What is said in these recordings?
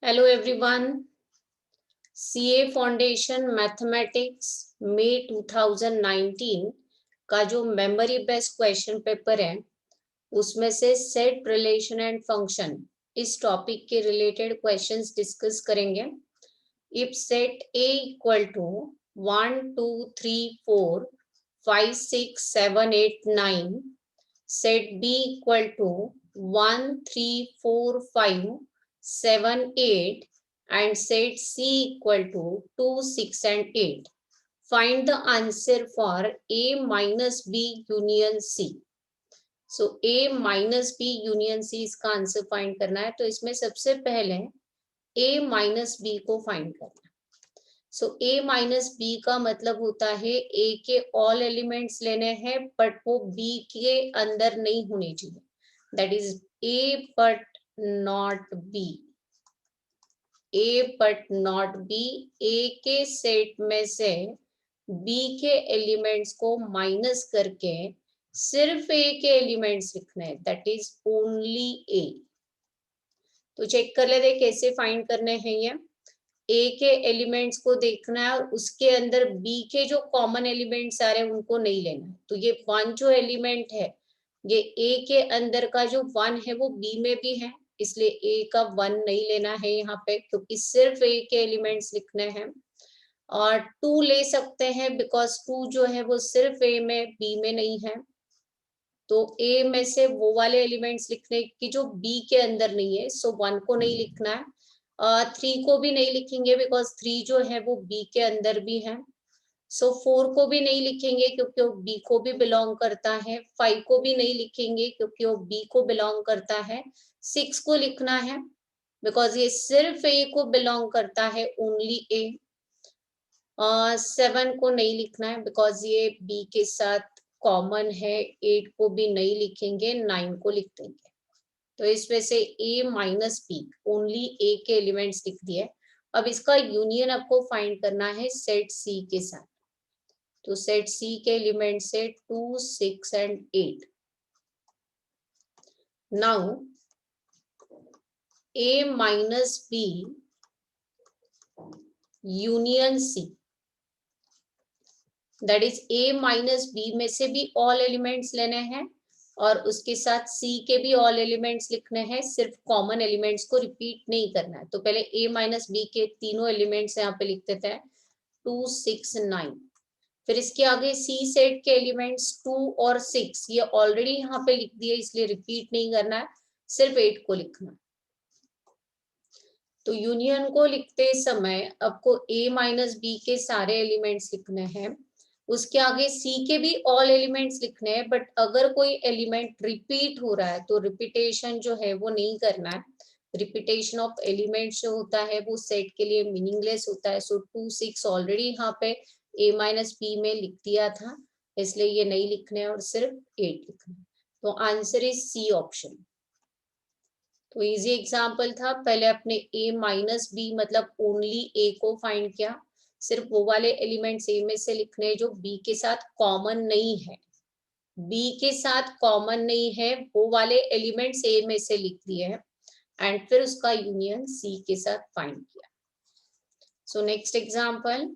Hello everyone. CA foundation mathematics May 2019 का जो memory based question paper है उसमें से सेट रिलेशन एंड फंक्शन इस टॉपिक के रिलेटेड क्वेश्चंस डिस्कस करेंगे। If set A equal to 1 2 3 4 5 6 7 8 9, set B equal to 1 3 4 5 7 8 and set C equal to 2 6 and 8. Find the answer for A minus B union C. So A minus B union C इसका answer find करना है। तो इसमें सबसे पहले A minus B को find करना है। सो A minus B का मतलब होता है A के ऑल एलिमेंट्स लेने हैं बट वो B के अंदर नहीं होने चाहिए। That is A but not B। A but not B. A के सेट में से बी के एलिमेंट्स को माइनस करके सिर्फ ए के एलिमेंट्स लिखने हैं, दैट इज ओनली ए। तो चेक कर लेते कैसे फाइंड करने हैं ये। ए के एलिमेंट्स को देखना है और उसके अंदर बी के जो कॉमन एलिमेंट्स आ रहे हैं उनको नहीं लेना है। तो ये वन जो एलिमेंट है ये ए के अंदर का जो वन है वो बी में भी है, इसलिए ए का वन नहीं लेना है यहाँ पे क्योंकि सिर्फ ए के एलिमेंट्स लिखने हैं। और टू ले सकते हैं बिकॉज टू जो है वो सिर्फ ए में बी में नहीं है। तो ए में से वो वाले एलिमेंट्स लिखने की जो बी के अंदर नहीं है, सो वन को नहीं लिखना है। थ्री को भी नहीं लिखेंगे बिकॉज थ्री जो है वो बी के अंदर भी है। सो फोर को भी नहीं लिखेंगे क्योंकि वो बी को भी बिलोंग करता है। फाइव को भी नहीं लिखेंगे क्योंकि वो बी को बिलोंग करता है। सिक्स को लिखना है बिकॉज ये सिर्फ ए को बिलोंग करता है, ओनली ए। सेवन को नहीं लिखना है बिकॉज ये बी के साथ कॉमन है। एट को भी नहीं लिखेंगे, नाइन को लिख देंगे। तो इस वजह से ए माइनस बी ओनली ए के एलिमेंट्स लिख दिए। अब इसका यूनियन आपको फाइंड करना है सेट सी के साथ। तो सेट सी के एलिमेंट्स है 2 6 and 8। Now A minus B union C, that is A minus B में से भी ऑल एलिमेंट्स लेने हैं और उसके साथ सी के भी ऑल एलिमेंट्स लिखने हैं, सिर्फ कॉमन एलिमेंट्स को रिपीट नहीं करना है। तो पहले ए माइनस बी के तीनों एलिमेंट्स यहाँ पे लिख देते हैं 2 6 9। फिर इसके आगे सी सेट के एलिमेंट्स 2 और 6 ये ऑलरेडी यहाँ पे लिख दिए, इसलिए रिपीट नहीं करना है, सिर्फ 8 को लिखना। तो यूनियन को लिखते समय आपको ए माइनस बी के सारे एलिमेंट्स लिखने हैं, उसके आगे सी के भी ऑल एलिमेंट्स लिखने हैं। बट अगर कोई एलिमेंट रिपीट हो रहा है तो रिपीटेशन जो है वो नहीं करना है। रिपीटेशन ऑफ एलिमेंट्स जो होता है वो सेट के लिए मीनिंगलेस होता है। सो 2 6 ऑलरेडी यहाँ पे ए माइनस बी में लिख दिया था, इसलिए ये नहीं लिखने और सिर्फ 8 लिखना है। तो आंसर इज सी ऑप्शन। तो इजी एग्जाम्पल था। पहले अपने a माइनस बी मतलब ओनली a को फाइंड किया, सिर्फ वो वाले एलिमेंट्स a में से लिखने जो b के साथ कॉमन नहीं है। b के साथ कॉमन नहीं है वो वाले एलिमेंट्स a में से लिख दिए हैं एंड फिर उसका यूनियन c के साथ फाइंड किया। So next example,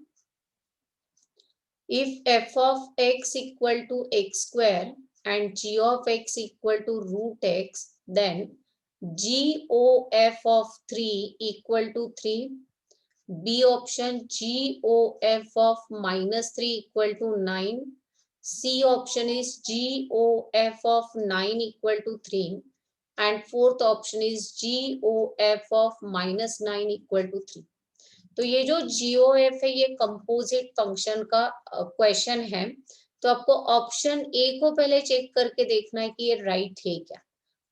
if f of x equal to x square and g of x equal to root x, then GOF of 3 equal to 3. B option GOF of minus 3 equal to 9. C option is GOF of 9 equal to 3. And fourth option is GOF of minus 9 equal to 3. तो ये जो GOF है ये composite function का question है। तो आपको option A को पहले चेक करके देखना है कि ये राइट है क्या।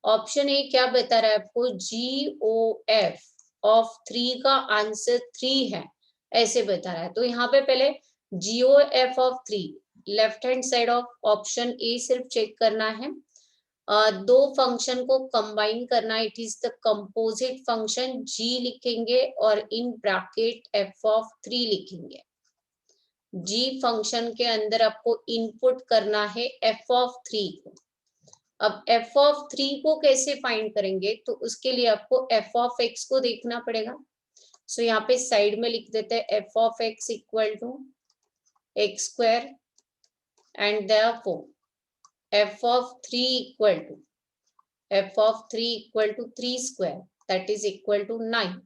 ऑप्शन ए क्या बता रहा है आपको, GOF ऑफ 3 का आंसर 3 है, ऐसे बता रहा है। तो यहाँ पे पहले GOF of 3 left hand side of option A सिर्फ चेक करना है। दो फंक्शन को कंबाइन करना, it is the composite function. G लिखेंगे और इन ब्रैकेट f ऑफ 3 लिखेंगे। G फंक्शन के अंदर आपको इनपुट करना है f ऑफ 3 को। अब एफ ऑफ 3 को कैसे फाइंड करेंगे, तो उसके लिए आपको एफ ऑफ एक्स को देखना पड़ेगा। सो यहाँ पे साइड में लिख देते हैं F of X equal to X square and therefore F of 3 equal to F of 3 equal to 3 square that is equal to 9।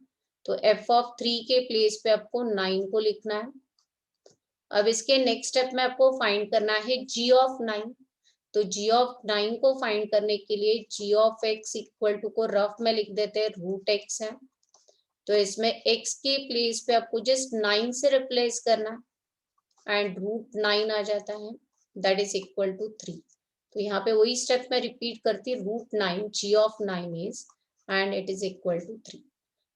तो एफ ऑफ 3 के प्लेस पे आपको 9 को लिखना है। अब इसके नेक्स्ट स्टेप में आपको फाइंड करना है जी ऑफ 9। तो जी ऑफ 9 को फाइंड करने के लिए जी ऑफ एक्स इक्वल टू को रफ में लिख देते हैं रूट एक्स है। तो इसमें x के प्लेस पे आपको जस्ट 9 से रिप्लेस करना एंड रूट 9 आ जाता है दैट इज इक्वल टू 3। तो यहाँ पे वही स्टेप में रिपीट करती root 9 G of 9 is and it is equal to 3।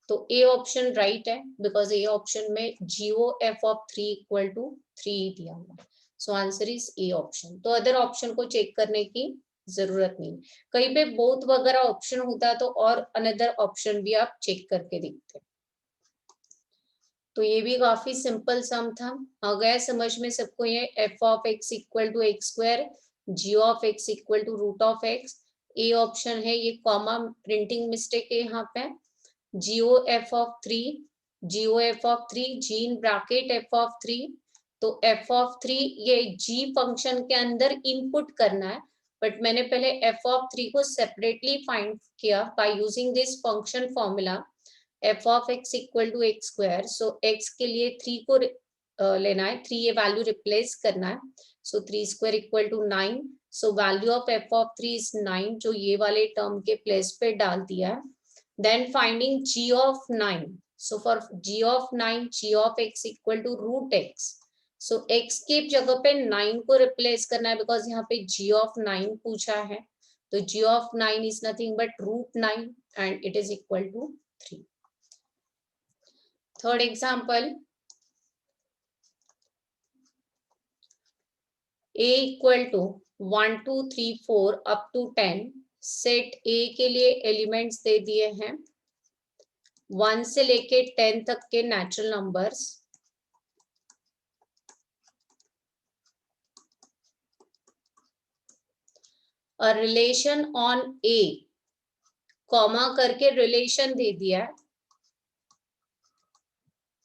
तो ए ऑप्शन राइट है बिकॉज ए ऑप्शन में G O F of 3 equal to 3 दिया हुआ। So answer is A option. तो अदर ऑप्शन को चेक करने की जरूरत नहीं, कहीं पे बोथ वगैरह ऑप्शन होता तो और अनदर ऑप्शन भी आप चेक करके देखते। तो ये भी काफी सिंपल सम था। आ गया समझ में सबको ये F of X equal to X square G of X equal to root of X. A option है, ये कॉमा प्रिंटिंग मिस्टेक है यहाँ पे, G O F of 3 G O F of 3 G in bracket F of 3। तो F of 3 ये जी function के अंदर input करना है, बट मैंने पहले एफ ऑफ 3 को सेपरेटली फाइंड किया by using this function formula F of X equal to X square. So X के लिए 3 को लेना है, 3 ये वैल्यू रिप्लेस करना है। So 3 square equal to 9। So value of F of 3 is 9 जो ये वाले टर्म के प्लेस पे डाल दिया है। Then finding g of 9. So for g of 9, g of x equal to root x. So x के जगह पे 9 को रिप्लेस करना है बिकॉज यहाँ पे g of 9 पूछा है। तो g of 9 is nothing but root 9 and it is equal to 3. Third example, a equal to 1 2 3 4 up to 10। Set a के लिए एलिमेंट्स दे दिए हैं 1 से लेके 10 तक के नेचुरल नंबर्स। और रिलेशन ऑन ए कॉमा करके रिलेशन दे दिया है।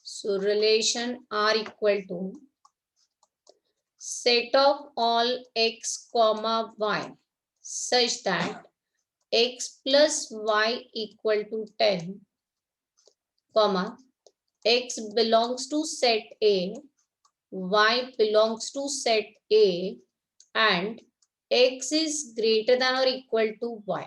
So relation R equal to set of all X comma Y such that X plus Y equal to 10 comma x belongs to set A, y belongs to set A and x is greater than or equal to y.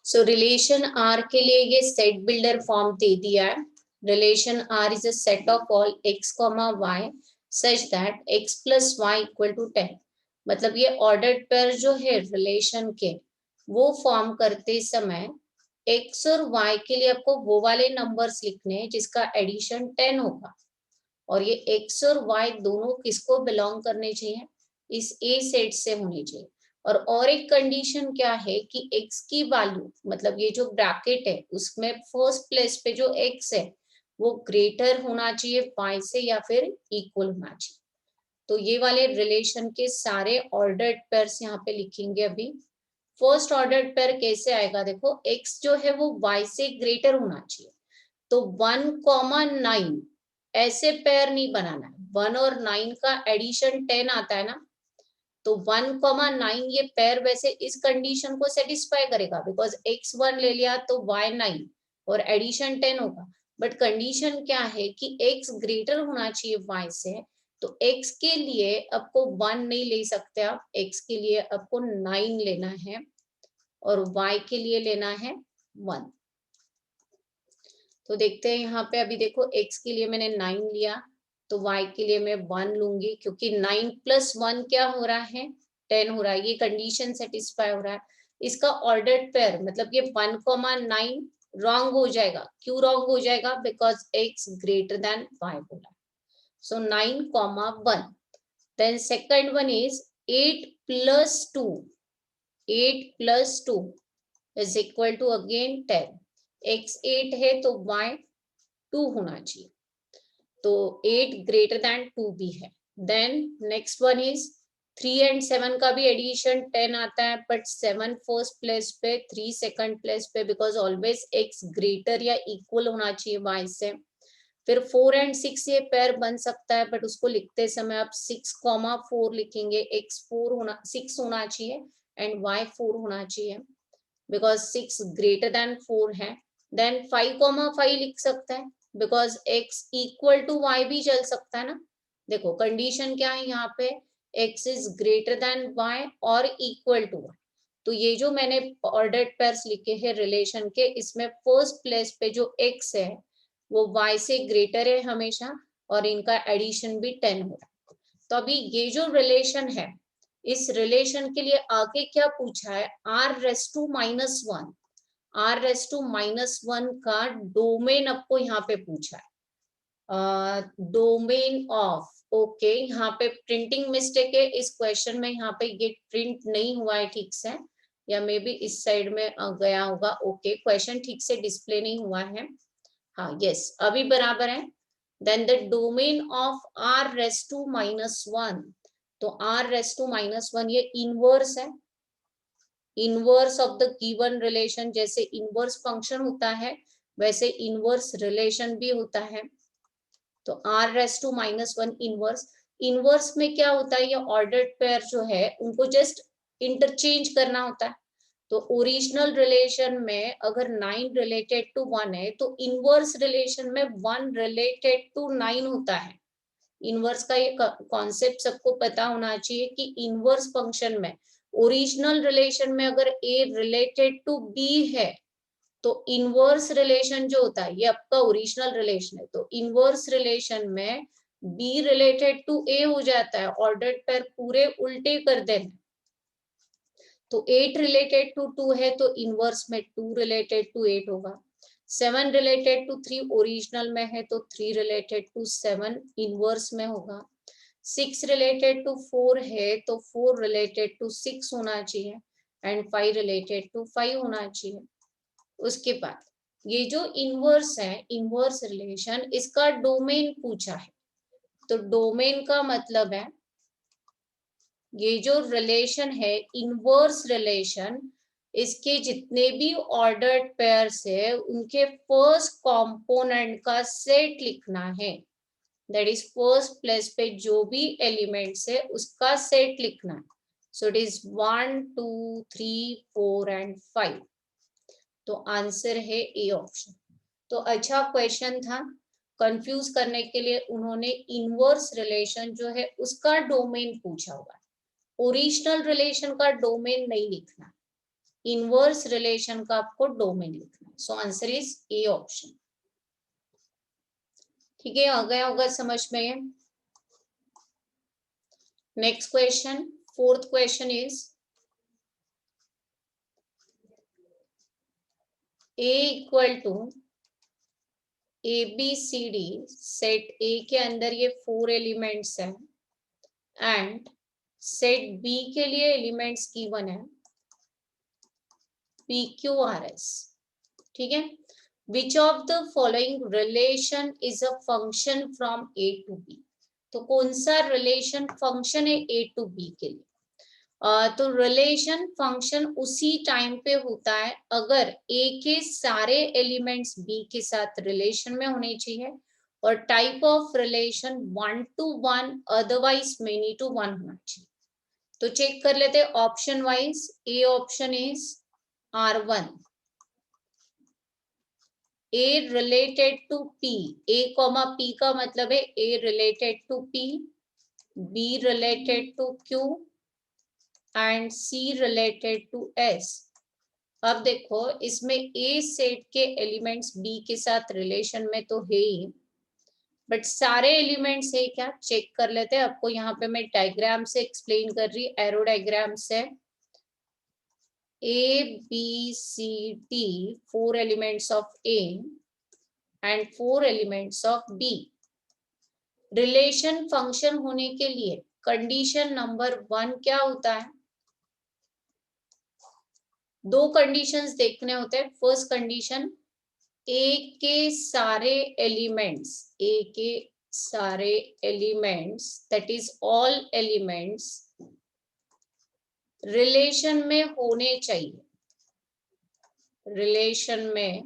So relation R के लिए ये set builder form दे दिया है। Relation R is a set of all x comma y such that x plus y equal to 10। मतलब ये ordered pair जो है relation के वो फॉर्म करते समय x और y के लिए आपको वो वाले नंबर्स लिखने हैं जिसका एडिशन 10 होगा। और ये x और y दोनों किसको बिलोंग करने चाहिए, इस A सेट से होनी चाहिए। और एक कंडीशन क्या है कि x की वैल्यू मतलब ये जो ब्रैकेट है उसमें फर्स्ट प्लेस पे जो x है वो ग्रेटर होना चाहिए y से या फिर इक्वल होना चाहिए। तो ये वाले रिलेशन के सारे ऑर्डर्ड पेयर्स यहाँ पे लिखेंगे। अभी फर्स्ट ऑर्डर्ड पेयर कैसे आएगा, देखो x जो है वो y से ग्रेटर होना चाहिए। तो 1,9 ऐसे पेयर नहीं बनाना है, 1 और 9 का एडिशन 10 आता है ना। तो 1,9 ये पेयर वैसे इस कंडीशन को सेटिस्फाई करेगा बिकॉज x 1 ले लिया तो y 9 और एडिशन 10 होगा। बट कंडीशन क्या है कि x ग्रेटर होना चाहिए y से। तो x के लिए आपको 1 नहीं ले सकते आप, x के लिए आपको 9 लेना है और y के लिए लेना है 1। तो देखते हैं यहाँ पे, अभी देखो x के लिए मैंने 9 लिया तो y के लिए मैं 1 लूंगी क्योंकि 9 प्लस 1 क्या हो रहा है 10 हो रहा है। ये कंडीशन सेटिस्फाई हो रहा है। इसका ऑर्डर्ड पेयर मतलब ये 1,9 रॉन्ग हो जाएगा। क्यों रॉन्ग हो जाएगा, because x greater than y बोला। So 9,1। Then second one is 8 plus 2। 8 plus 2 is equal to again 10। x 8 है तो y 2 होना चाहिए। तो 8 ग्रेटर देन 2 भी है। Then next one is 3 and 7 का भी एडिशन 10 आता है, बट 7 फर्स्ट प्लेस पे, 3 सेकंड प्लेस पे, बिकॉज ऑलवेज x ग्रेटर या इक्वल होना चाहिए y से। फिर 4 एंड 6 ये पेयर बन सकता है, बट उसको लिखते समय आप 6,4 लिखेंगे, x 6 होना चाहिए एंड y 4 होना चाहिए, बिकॉज 6 ग्रेटर देन 4 है। देन 5,5 लिख सकते हैं, because x equal to y भी चल सकता है ना। देखो कंडीशन क्या है यहाँ पे, x is greater than y और इक्वल टू y। तो ये जो मैंने ऑर्डर्ड पेयर्स लिखे हैं रिलेशन के, इसमें फर्स्ट प्लेस पे जो x है वो y से ग्रेटर है हमेशा, और इनका एडिशन भी 10 हो रहा है। तो अभी ये जो रिलेशन है, इस रिलेशन के लिए आगे क्या पूछा है, r⁻⁻1, r⁻⁻1 का डोमेन आपको यहाँ पे पूछा है, डोमेन ऑफ, ओके, यहाँ पे प्रिंटिंग मिस्टेक है इस क्वेश्चन में, यहाँ पे ये प्रिंट नहीं हुआ है ठीक से, या मे बी इस साइड में गया होगा। ओके, क्वेश्चन ठीक से डिस्प्ले नहीं हुआ है, हाँ यस अभी बराबर है। Then the domain of r⁻⁻1, तो r⁻⁻1 ये इनवर्स है, inverse of the given relation. जैसे इनवर्स फंक्शन होता है वैसे इनवर्स रिलेशन भी होता है। तो r⁻⁻1 इनवर्स, इनवर्स में क्या होता है, ये ऑर्डर्ड पेयर जो है उनको जस्ट इंटरचेंज करना होता है। तो ओरिजिनल रिलेशन में अगर 9 रिलेटेड टू 1 है, तो इनवर्स रिलेशन में 1 रिलेटेड टू 9 होता है। इनवर्स का ये कॉन्सेप्ट सबको पता होना चाहिए कि इनवर्स फंक्शन में ओरिजिनल रिलेशन में अगर a रिलेटेड टू b है, तो इनवर्स रिलेशन जो होता है, ये आपका ओरिजिनल रिलेशन है, तो इनवर्स रिलेशन में b रिलेटेड टू a हो जाता है, ऑर्डर्ड पेयर पूरे उल्टे कर देना। तो 8 रिलेटेड टू 2 है तो इनवर्स में 2 रिलेटेड टू 8 होगा। 7 रिलेटेड टू 3 ओरिजिनल में है तो 3 रिलेटेड टू 7 इनवर्स में होगा। 6 रिलेटेड टू 4 है तो 4 रिलेटेड टू 6 होना चाहिए, एंड 5 रिलेटेड टू 5 होना चाहिए। उसके बाद ये जो इनवर्स है, इनवर्स रिलेशन, इसका डोमेन पूछा है। तो डोमेन का मतलब है ये जो रिलेशन है इनवर्स रिलेशन, इसके जितने भी ऑर्डर्ड पेयर्स है उनके फर्स्ट कंपोनेंट का सेट लिखना है। दैट इज फर्स्ट प्लेस पे जो भी एलिमेंट्स है उसका सेट लिखना है। So it is 1 2 3 4 and 5। तो आंसर है ए ऑप्शन। तो अच्छा क्वेश्चन था, कंफ्यूज करने के लिए उन्होंने इनवर्स रिलेशन जो है उसका डोमेन पूछा हुआ है, ओरिजिनल रिलेशन का डोमेन नहीं लिखना, इनवर्स रिलेशन का आपको डोमेन लिखना है। So answer is A option. ठीक है, आ गया होगा समझ में। Next question, fourth question is a equal to ABCD, set A के अंदर ये 4 एलिमेंट्स हैं, एंड सेट B के लिए एलिमेंट्स गिवन है PQRS। ठीक है, which of the following relation is a function from A to B। तो कौन सा रिलेशन फंक्शन है A टू B के लिए। तो रिलेशन फंक्शन उसी टाइम पे होता है अगर A के सारे एलिमेंट्स B के साथ रिलेशन में होने चाहिए, और type of relation 1 to 1 otherwise many to 1 होना चाहिए। तो चेक कर लेते हैं option wise. A option is R1, A related to P, A comma P का मतलब है A related to P, B related to Q and C related to S। अब देखो इसमें A सेट के एलिमेंट्स B के साथ रिलेशन में तो है ही, बट सारे एलिमेंट्स है क्या, चेक कर लेते हैं। आपको यहाँ पे मैं डायग्राम से एक्सप्लेन कर रही, एरो डायग्राम से। A B C D 4 elements of A and 4 elements of B। Relation function होने के लिए कंडीशन नंबर 1 क्या होता है, दो कंडीशंस देखने होते हैं। फर्स्ट कंडीशन, ए के सारे एलिमेंट्स, ए के सारे elements, that is all elements relation में होने चाहिए, रिलेशन में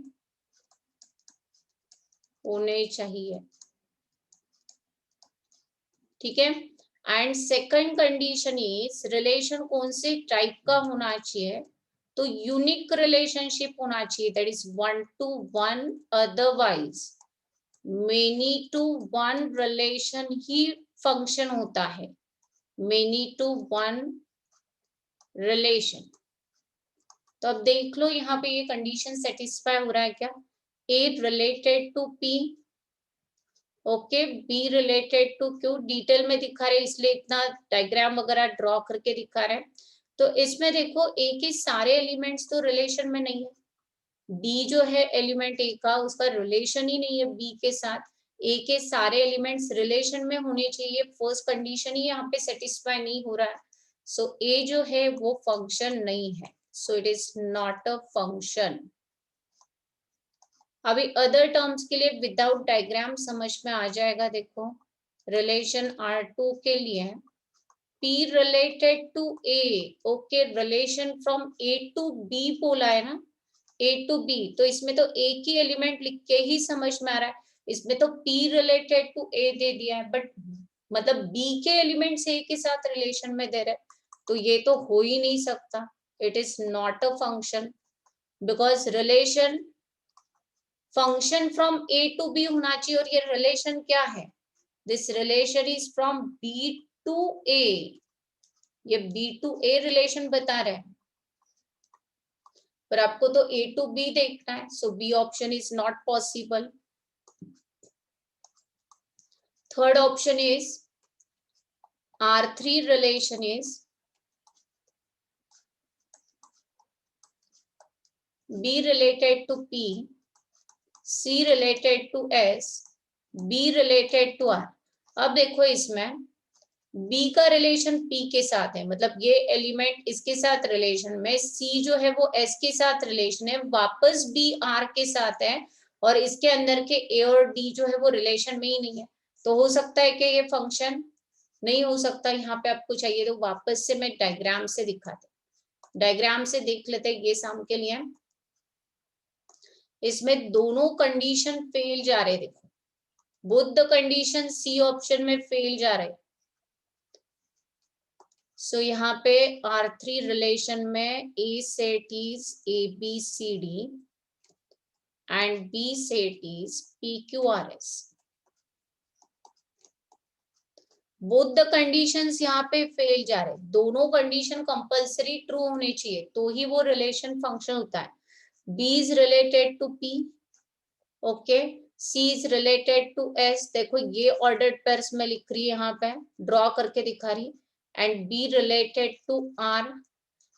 होने चाहिए, ठीक है। And second condition is relation कौन से टाइप का होना चाहिए, तो यूनिक रिलेशनशिप होना चाहिए, that is 1 to 1, otherwise many to one relation ही फंक्शन होता है, मेनी टू वन रिलेशन। तो अब देख लो यहाँ पे ये कंडीशन सेटिस्फाई हो रहा है क्या, A related to P, okay, B related to Q, detail में दिखा रहे इसलिए इतना डायग्राम वगैरह ड्रॉ करके दिखा रहे हैं। तो इसमें देखो ए के सारे एलिमेंट्स तो रिलेशन में नहीं है, डी जो है एलिमेंट ए का उसका रिलेशन ही नहीं है बी के साथ, ए के सारे एलिमेंट्स रिलेशन में होने चाहिए, फर्स्ट कंडीशन ही यहाँ पे सेटिस्फाई नहीं हो रहा है, सो ए जो है वो फंक्शन नहीं है, so it is not a function. अभी अदर टर्म्स के लिए विदाउट डायग्राम समझ में आ जाएगा, देखो रिलेशन R2 के लिए P related to A, okay, relation from A to B बोला है ना, A to B, तो इसमें तो एक ही एलिमेंट लिख के ही समझ में आ रहा है, इसमें तो P रिलेटेड टू A दे दिया है, बट मतलब B के एलिमेंट्स A के साथ रिलेशन में दे रहे हैं, तो ये तो हो ही नहीं सकता, it is not a function, because relation function from A to B होना चाहिए, और ये रिलेशन क्या है, this relation is from B to A, ये बी टू ए रिलेशन बता रहे हैं, पर आपको तो ए टू बी देखना है, so B option is not possible. Third option is R3 relation is B related to P, C related to S, B related to R। अब देखो इसमें B का रिलेशन P के साथ है, मतलब ये एलिमेंट इसके साथ रिलेशन में, C जो है वो S के साथ रिलेशन है, वापस B R के साथ है, और इसके अंदर के A और D जो है वो रिलेशन में ही नहीं है, तो हो सकता है कि ये फंक्शन नहीं हो सकता। यहाँ पे आपको चाहिए तो वापस से मैं डायग्राम से दिखाती, डायग्राम से देख लेते हैं ये सम के लिए। इसमें दोनों कंडीशन फेल जा रहे, देखो both the condition C option में फेल जा रहे, सो यहाँ पे R3 रिलेशन में A set is ABCD and B set is PQRS, both the conditions यहाँ पे फेल जा रहे, दोनों कंडीशन कंपलसरी ट्रू होने चाहिए तो ही वो रिलेशन फंक्शन होता है। B is related to P, okay, C is related to S, देखो ये ऑर्डर्ड पेयर्स में लिख रही है, यहाँ पे ड्रॉ करके दिखा रही, and B related to R।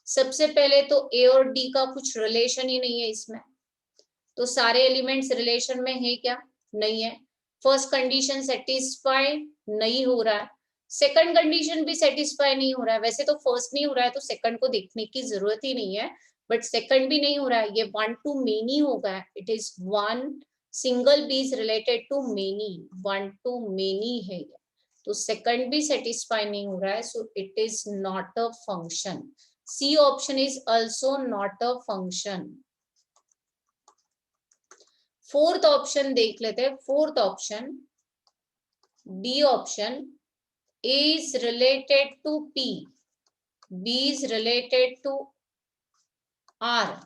सबसे पहले तो A और D का कुछ रिलेशन ही नहीं है इसमें, तो सारे एलिमेंट्स रिलेशन में है क्या, नहीं है, फर्स्ट कंडीशन सेटिस्फाई नहीं हो रहा है, सेकंड कंडीशन भी सेटिस्फाई नहीं हो रहा है, वैसे तो फर्स्ट नहीं हो रहा है तो सेकंड को देखने की जरूरत ही नहीं है, बट सेकंड भी नहीं हो रहा है, ये वन टू मेनी होगा, it is one single B is related to many, one to many है ये, तो सेकंड भी सेटिस्फाई नहीं हो रहा है, so it is not a function, C option is also not a function. Fourth option देख लेते हैं, fourth option D option, A is related to P, B is related to R,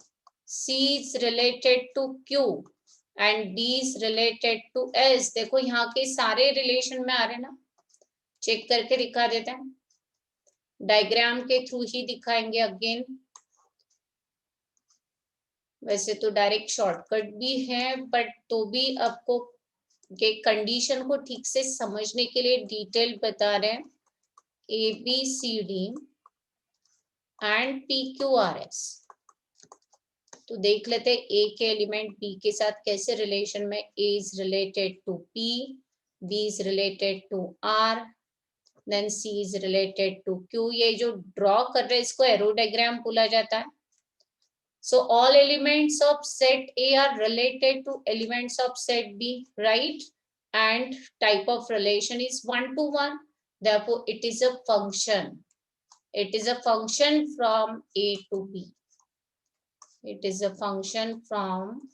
C is related to Q and D is related to S। देखो यहाँ के सारे relation में आ रहे ना, चेक करके दिखा देते हैं, डायग्राम के थ्रू ही दिखाएंगे अगेन, वैसे तो डायरेक्ट शॉर्टकट भी है बट तो भी आपको के कंडीशन को ठीक से समझने के लिए डिटेल बता रहे हैं, ABCD एंड PQRS। तो देख लेते हैं A के एलिमेंट B के साथ कैसे रिलेशन में, A is related to P, B is related to R, then C is related to Q। ये जो ड्रॉ कर रहे हैं इसको एरो डायग्राम बोला जाता है। So all elements of set A are related to elements of set B, right? and type of relation is 1-to-1. Therefore, it is a function. It is a function from A to B. It is a function from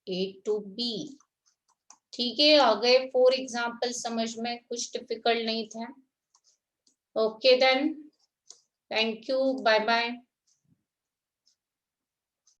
A to B. ठीक है, आ गए 4 example समझ में, कुछ difficult नहीं था. Okay then, thank you, bye bye.